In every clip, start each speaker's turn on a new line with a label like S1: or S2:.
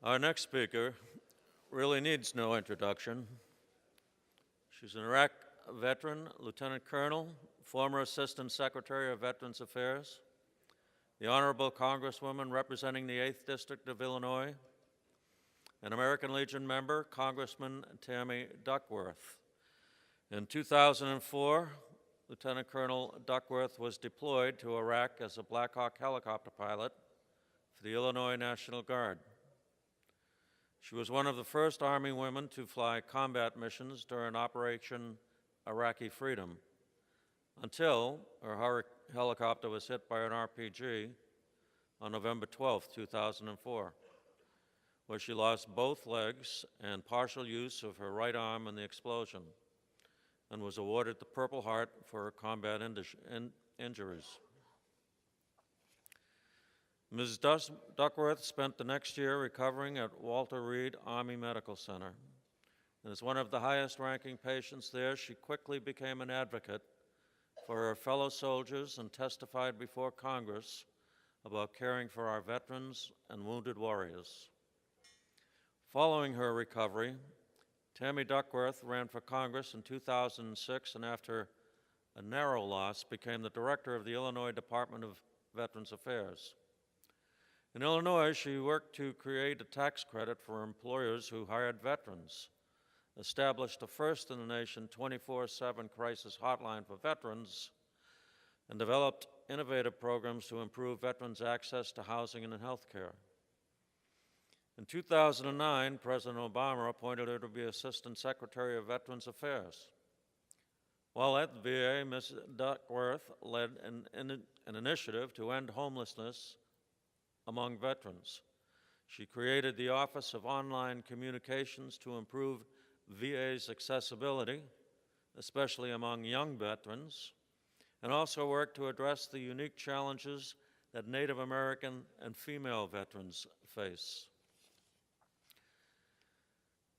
S1: Our next speaker really needs no introduction. She's an Iraq veteran, Lieutenant Colonel, former Assistant Secretary of Veterans Affairs, the Honorable Congresswoman representing the 8th District of Illinois, an American Legion member, Congressman Tammy Duckworth. In 2004, Lieutenant Colonel Duckworth was deployed to Iraq as a Black Hawk helicopter pilot for the Illinois National Guard. She was one of the first Army women to fly combat missions during Operation Iraqi Freedom, until her helicopter was hit by an RPG on November 12, 2004, where she lost both legs and partial use of her right arm in the explosion, and was awarded the Purple Heart for her combat injuries. Ms. Duckworth spent the next year recovering at Walter Reed Army Medical Center. And as one of the highest-ranking patients there, she quickly became an advocate for her fellow soldiers and testified before Congress about caring for our veterans and wounded warriors. Following her recovery, Tammy Duckworth ran for Congress in 2006, and after a narrow loss, became the director of the Illinois Department of Veterans Affairs. In Illinois, she worked to create a tax credit for employers who hired veterans, established a first-in-the-nation 24/7 crisis hotline for veterans, and developed innovative programs to improve veterans' access to housing and health care. In 2009, President Obama appointed her to be Assistant Secretary of Veterans Affairs. While at the VA, Ms. Duckworth led an initiative to end homelessness among veterans. She created the Office of Online Communications to improve VA's accessibility, especially among young veterans, and also worked to address the unique challenges that Native American and female veterans face.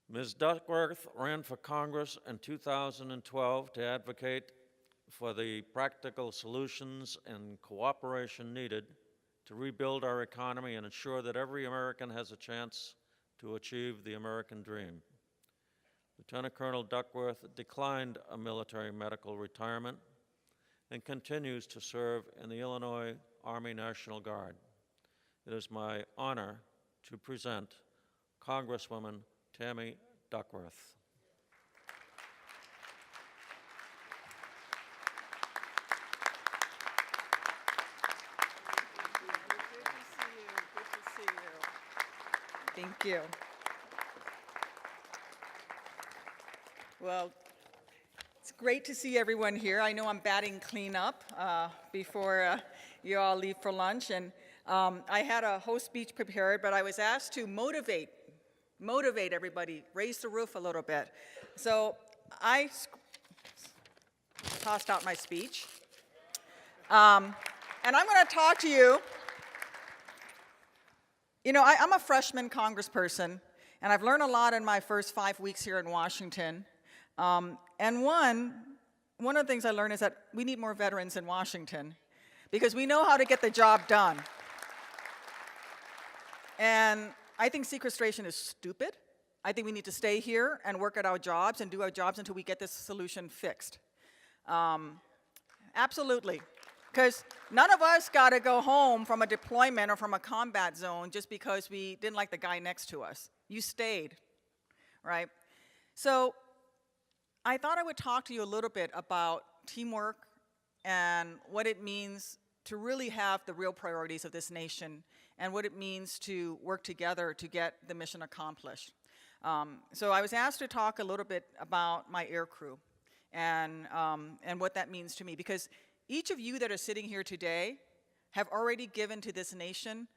S1: Ms. Duckworth ran for Congress in 2012 to advocate for the practical solutions and cooperation needed to rebuild our economy and ensure that every American has a chance to achieve the American dream. Lieutenant Colonel Duckworth declined a military medical retirement and continues to serve in the Illinois Army National Guard. It is my honor to present Congresswoman Tammy Duckworth.
S2: Thank you. Well, it's great to see everyone here. I know I'm batting cleanup before you all leave for lunch, and I had a whole speech prepared, but I was asked to motivate everybody, raise the roof a little bit. So I tossed out my speech, and I'm going to talk to you. You know, I'm a freshman congressperson, and I've learned a lot in my first 5 weeks here in Washington. And one of the things I learned is that we need more veterans in Washington because we know how to get the job done. And I think sequestration is stupid. I think we need to stay here and work at our jobs and do our jobs until we get this solution fixed. Absolutely. Because none of us got to go home from a deployment or from a combat zone just because we didn't like the guy next to us. You stayed, right? So I thought I would talk to you a little bit about teamwork and what it means to really have the real priorities of this nation and what it means to work together to get the mission accomplished. So I was asked to talk a little bit about my air crew and what that means to me, because each of you that are sitting here today have already given to this nation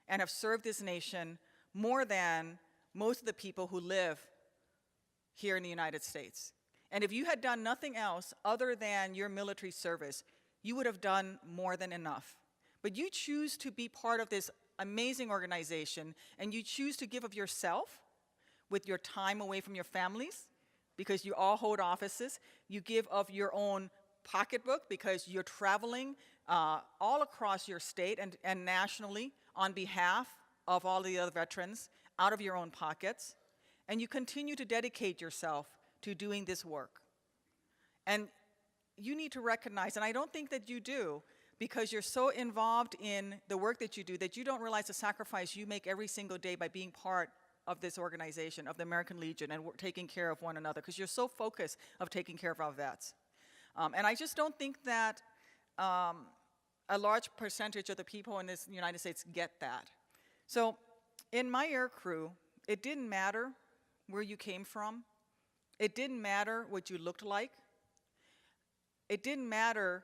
S2: and have served this nation more than most of the people who live here in the United States. And if you had done nothing else other than your military service, you would have done more than enough. But you choose to be part of this amazing organization, and you choose to give of yourself with your time away from your families, because you all hold offices. You give of your own pocketbook because you're traveling all across your state and nationally on behalf of all the other veterans. out of your own pockets, and you continue to dedicate yourself to doing this work. And you need to recognize, and I don't think that you do, because you're so involved in the work that you do that you don't realize the sacrifice you make every single day by being part of this organization, of the American Legion, and taking care of one another, because you're so focused of taking care of our vets. And I just don't think that a large percentage of the people in this United States get that. So in my air crew, it didn't matter where you came from. It didn't matter what you looked like. It didn't matter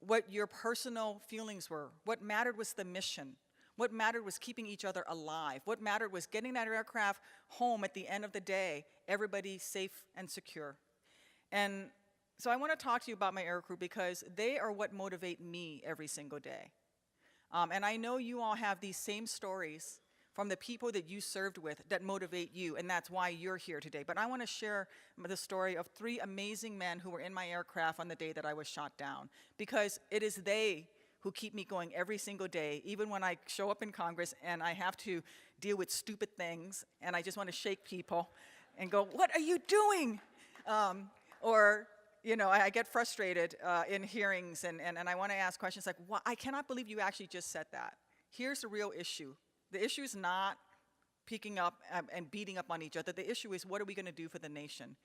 S2: what your personal feelings were. What mattered was the mission. What mattered was keeping each other alive. What mattered was getting that aircraft home at the end of the day, everybody safe and secure. And so I want to talk to you about my air crew because they are what motivate me every single day. And I know you all have these same stories from the people that you served with that motivate you, and that's why you're here today. But I want to share the story of 3 amazing men who were in my aircraft on the day that I was shot down, because it is they who keep me going every single day, even when I show up in Congress and I have to deal with stupid things, and I just want to shake people and go, "What are you doing?" Or, you know, I get frustrated in hearings, and I want to ask questions like, I cannot believe you actually just said that. Here's the real issue. The issue is not picking up and beating up on each other. The issue is, what are we going to do for the nation?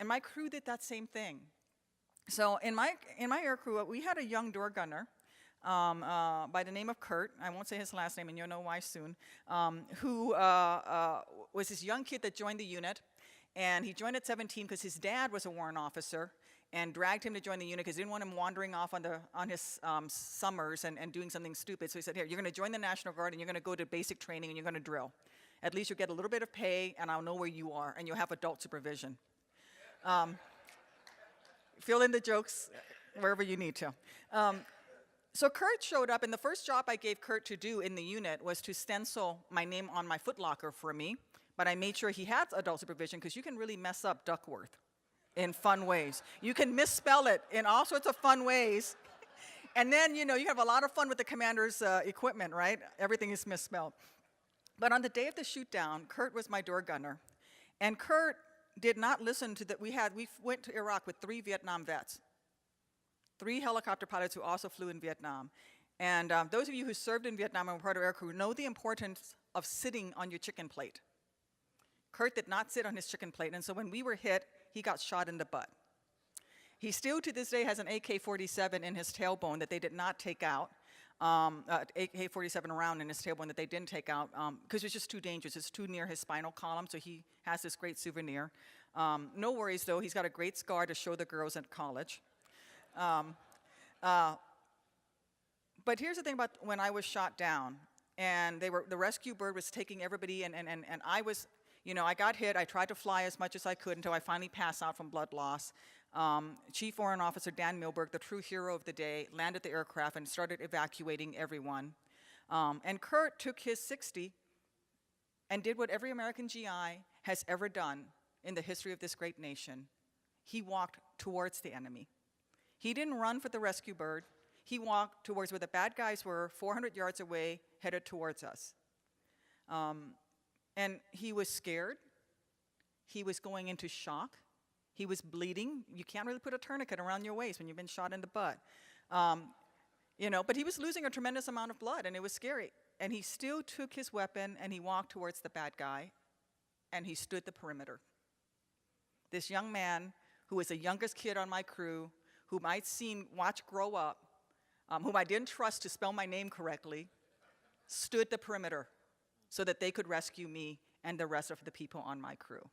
S2: And my crew did that same thing. So in my air crew, we had a young door gunner by the name of Kurt. I won't say his last name, and you'll know why soon, who was this young kid that joined the unit. And he joined at 17 because his dad was a warrant officer and dragged him to join the unit because he didn't want him wandering off on his summers and doing something stupid. So he said, "Here, you're going to join the National Guard and you're going to go to basic training and you're going to drill. At least you'll get a little bit of pay and I'll know where you are and you'll have adult supervision." Fill in the jokes wherever you need to. So Kurt showed up, and the first job I gave Kurt to do in the unit was to stencil my name on my footlocker for me. But I made sure he had adult supervision because you can really mess up Duckworth in fun ways. You can misspell it in all sorts of fun ways. And then, you know, you have a lot of fun with the commander's equipment, right? Everything is misspelled. But on the day of the shoot down, Kurt was my door gunner. And Kurt did not listen to that. We went to Iraq with 3 Vietnam vets, 3 helicopter pilots who also flew in Vietnam. And those of you who served in Vietnam and were part of air crew know the importance of sitting on your chicken plate. Kurt did not sit on his chicken plate, and so when we were hit, he got shot in the butt. He still, to this day, has an AK-47 in his tailbone that they did not take out, AK-47 round in his tailbone that they didn't take out because it's just too dangerous. It's too near his spinal column, so he has this great souvenir. No worries, though. He's got a great scar to show the girls at college. But here's the thing about when I was shot down, and the rescue bird was taking everybody, and I was... You know, I got hit. I tried to fly as much as I could until I finally passed out from blood loss. Chief Warrant Officer Dan Milberg, the true hero of the day, landed the aircraft and started evacuating everyone. And Kurt took his 60 and did what every American GI has ever done in the history of this great nation. He walked towards the enemy. He didn't run for the rescue bird. He walked towards where the bad guys were, 400 yards away, headed towards us. And he was scared. He was going into shock. He was bleeding. You can't really put a tourniquet around your waist when you've been shot in the butt. You know, but he was losing a tremendous amount of blood, and it was scary. And he still took his weapon, and he walked towards the bad guy, and he stood the perimeter. This young man, who was the youngest kid on my crew, whom I'd watch grow up, whom I didn't trust to spell my name correctly, stood the perimeter so that they could rescue me and the rest of the people on my crew.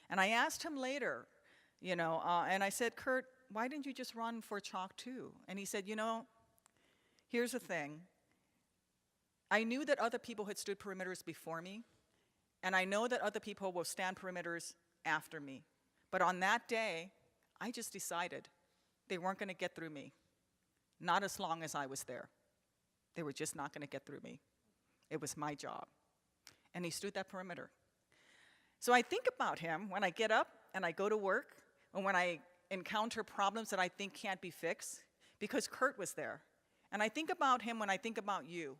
S2: And I asked him later, you know, and I said, "Kurt, why didn't you just run for Chalk too?" And he said, "You know, here's the thing. I knew that other people had stood perimeters before me, and I know that other people will stand perimeters after me. But on that day, I just decided they weren't going to get through me. Not as long as I was there. They were just not going to get through me. It was my job." And he stood that perimeter. So I think about him when I get up and I go to work, and when I encounter problems that I think can't be fixed, because Kurt was there. And I think about him when I think about you,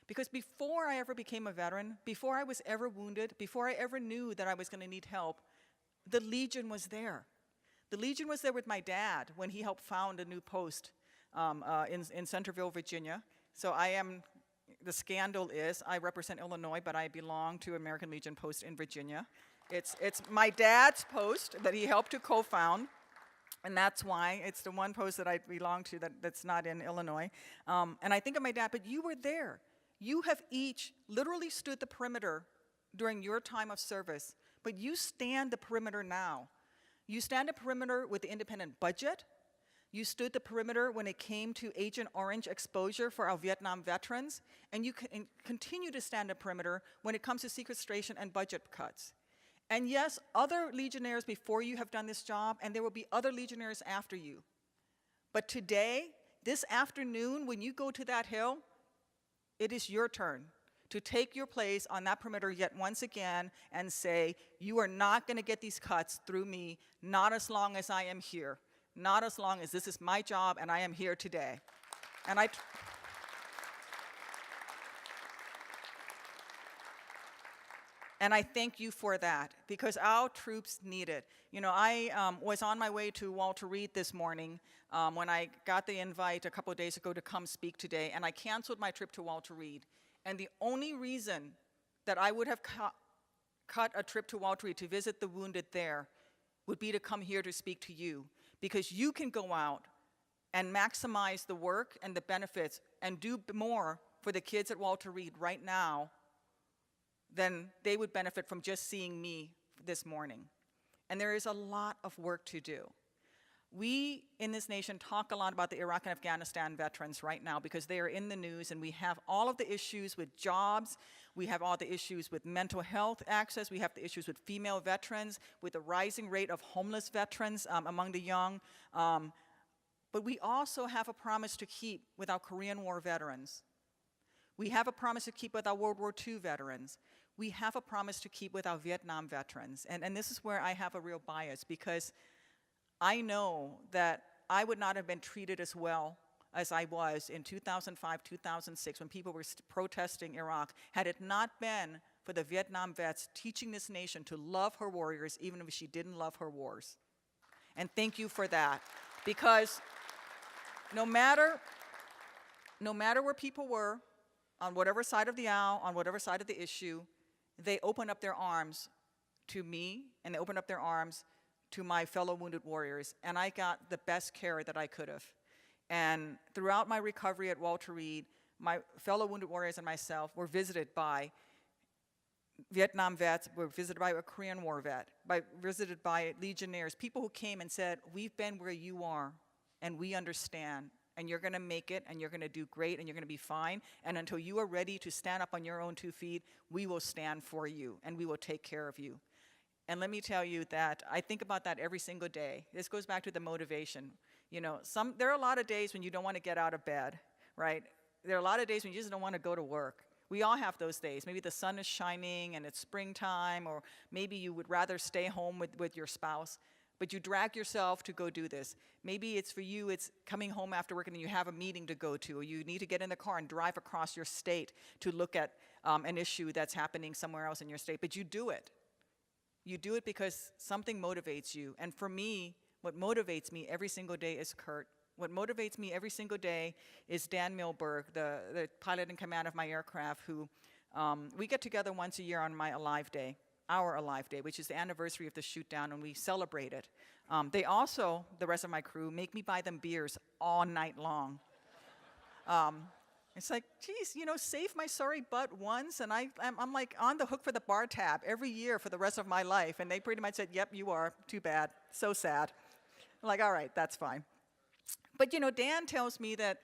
S2: Because before I ever became a veteran, before I was ever wounded, before I ever knew that I was going to need help, the Legion was there. The Legion was there with my dad when he helped found a new post in Centerville, Virginia. So the scandal is, I represent Illinois, but I belong to American Legion Post in Virginia. It's my dad's post that he helped to co-found, and that's why it's the one post that I belong to that's not in Illinois. And I think of my dad, but you were there. You have each literally stood the perimeter during your time of service, but you stand the perimeter now. You stand the perimeter with the independent budget. You stood the perimeter when it came to Agent Orange exposure for our Vietnam veterans, and you continue to stand the perimeter when it comes to sequestration and budget cuts. And yes, other Legionnaires before you have done this job, and there will be other Legionnaires after you. But today, this afternoon, when you go to that hill, it is your turn to take your place on that perimeter yet once again and say, you are not going to get these cuts through me, not as long as I am here, not as long as this is my job and I am here today. And I thank you for that, because our troops need it. You know, I was on my way to Walter Reed this morning when I got the invite a couple of days ago to come speak today, and I canceled my trip to Walter Reed. And the only reason that I would have cut a trip to Walter Reed to visit the wounded there would be to come here to speak to you, because you can go out and maximize the work and the benefits and do more for the kids at Walter Reed right now than they would benefit from just seeing me this morning. And there is a lot of work to do. We in this nation talk a lot about the Iraq and Afghanistan veterans right now because they are in the news, and we have all of the issues with jobs, we have all the issues with mental health access, we have the issues with female veterans, with the rising rate of homeless veterans among the young. But we also have a promise to keep with our Korean War veterans. We have a promise to keep with our World War II veterans. We have a promise to keep with our Vietnam veterans. And this is where I have a real bias, because I know that I would not have been treated as well as I was in 2005, 2006, when people were protesting Iraq, had it not been for the Vietnam vets teaching this nation to love her warriors, even if she didn't love her wars. And thank you for that, because no matter where people were, on whatever side of the aisle, on whatever side of the issue, they opened up their arms to me, and they opened up their arms to my fellow wounded warriors, and I got the best care that I could have. And throughout my recovery at Walter Reed, my fellow wounded warriors and myself were visited by Vietnam vets, were visited by a Korean War vet, visited by Legionnaires, people who came and said, we've been where you are, and we understand, and you're gonna make it, and you're gonna do great, and you're gonna be fine, and until you are ready to stand up on your own 2 feet, we will stand for you, and we will take care of you. And let me tell you that I think about that every single day. This goes back to the motivation. You know, there are a lot of days when you don't want to get out of bed, right? There are a lot of days when you just don't want to go to work. We all have those days. Maybe the sun is shining and it's springtime, or maybe you would rather stay home with your spouse, but you drag yourself to go do this. Maybe it's for you, it's coming home after work and you have a meeting to go to, or you need to get in the car and drive across your state to look at an issue that's happening somewhere else in your state, but you do it. You do it because something motivates you. And for me, what motivates me every single day is Kurt. What motivates me every single day is Dan Milberg, the pilot in command of my aircraft, who we get together once a year on my Alive Day, our Alive Day, which is the anniversary of the shoot down, and we celebrate it. They also, the rest of my crew, make me buy them beers all night long. It's like, geez, you know, save my sorry butt once, and I'm like on the hook for the bar tab every year for the rest of my life. And they pretty much said, yep, you are. Too bad. So sad. I'm like, all right, that's fine. But, you know, Dan tells me that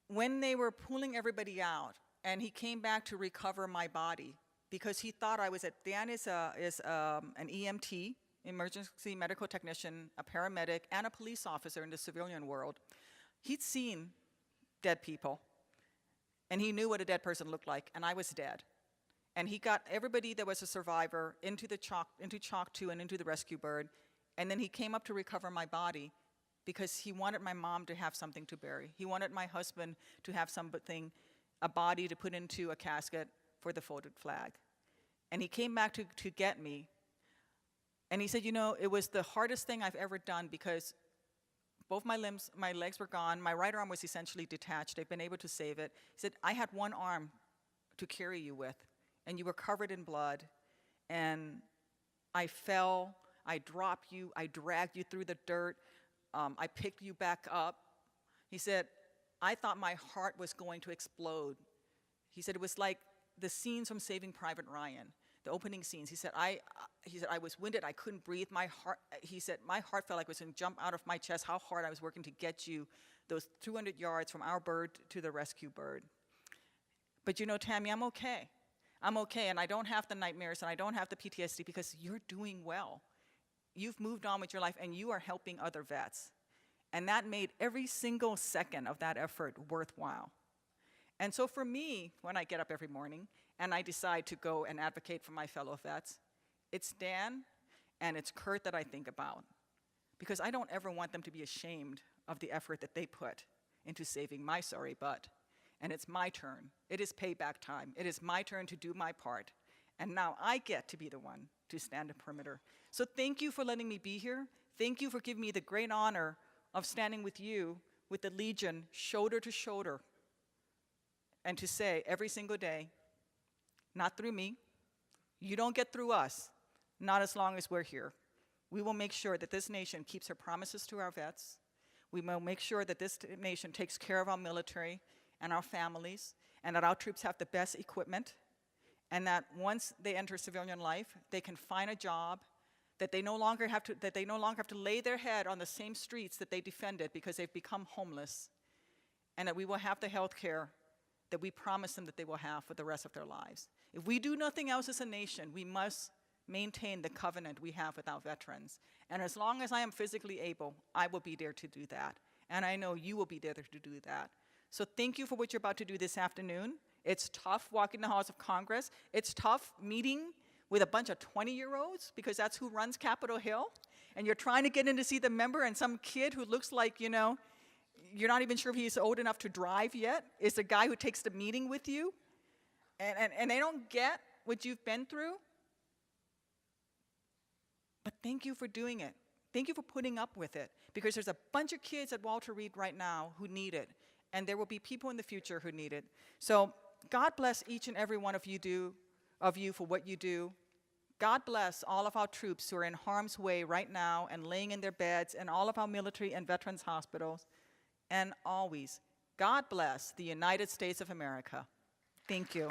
S2: when they were pulling everybody out, and he came back to recover my body, because he thought I was Dan is an EMT, emergency medical technician, a paramedic, and a police officer in the civilian world. He'd seen dead people, and he knew what a dead person looked like, and I was dead. And he got everybody that was a survivor into Chalk 2 and into the rescue bird, and then he came up to recover my body because he wanted my mom to have something to bury. He wanted my husband to have something a body to put into a casket for the folded flag. And he came back to get me. And he said, you know, it was the hardest thing I've ever done because both my legs were gone. My right arm was essentially detached. They've been able to save it. He said, I had one arm to carry you with, and you were covered in blood. And I fell, I dropped you, I dragged you through the dirt, I picked you back up. He said, I thought my heart was going to explode. He said, it was like the scenes from Saving Private Ryan, the opening scenes. He said, I was winded, I couldn't breathe. He said, my heart felt like it was going to jump out of my chest, how hard I was working to get you those 200 yards from our bird to the rescue bird. But you know, Tammy, I'm okay. I'm okay, and I don't have the nightmares, and I don't have the PTSD because you're doing well. You've moved on with your life, and you are helping other vets. And that made every single second of that effort worthwhile. And so for me, when I get up every morning and I decide to go and advocate for my fellow vets, it's Dan and it's Kurt that I think about. Because I don't ever want them to be ashamed of the effort that they put into saving my sorry butt. And it's my turn. It is payback time. It is my turn to do my part. And now I get to be the one to stand a perimeter. So thank you for letting me be here. Thank you for giving me the great honor of standing with you, with the Legion, shoulder to shoulder, and to say every single day, not through me, you don't get through us, not as long as we're here. We will make sure that this nation keeps her promises to our vets. We will make sure that this nation takes care of our military and our families, and that our troops have the best equipment, and that once they enter civilian life, they can find a job, that they no longer have to lay their head on the same streets that they defended because they've become homeless, and that we will have the health care that we promised them that they will have for the rest of their lives. If we do nothing else as a nation, we must maintain the covenant we have with our veterans. And as long as I am physically able, I will be there to do that. And I know you will be there to do that. So thank you for what you're about to do this afternoon. It's tough walking the halls of Congress. It's tough meeting with a bunch of 20-year-olds because that's who runs Capitol Hill. And you're trying to get in to see the member, and some kid who looks like, you know, you're not even sure if he's old enough to drive yet is the guy who takes the meeting with you. And they don't get what you've been through. But thank you for doing it. Thank you for putting up with it, because there's a bunch of kids at Walter Reed right now who need it. And there will be people in the future who need it. So God bless each and every one of you for what you do. God bless all of our troops who are in harm's way right now and laying in their beds, and all of our military and veterans hospitals. And always, God bless the United States of America. Thank you.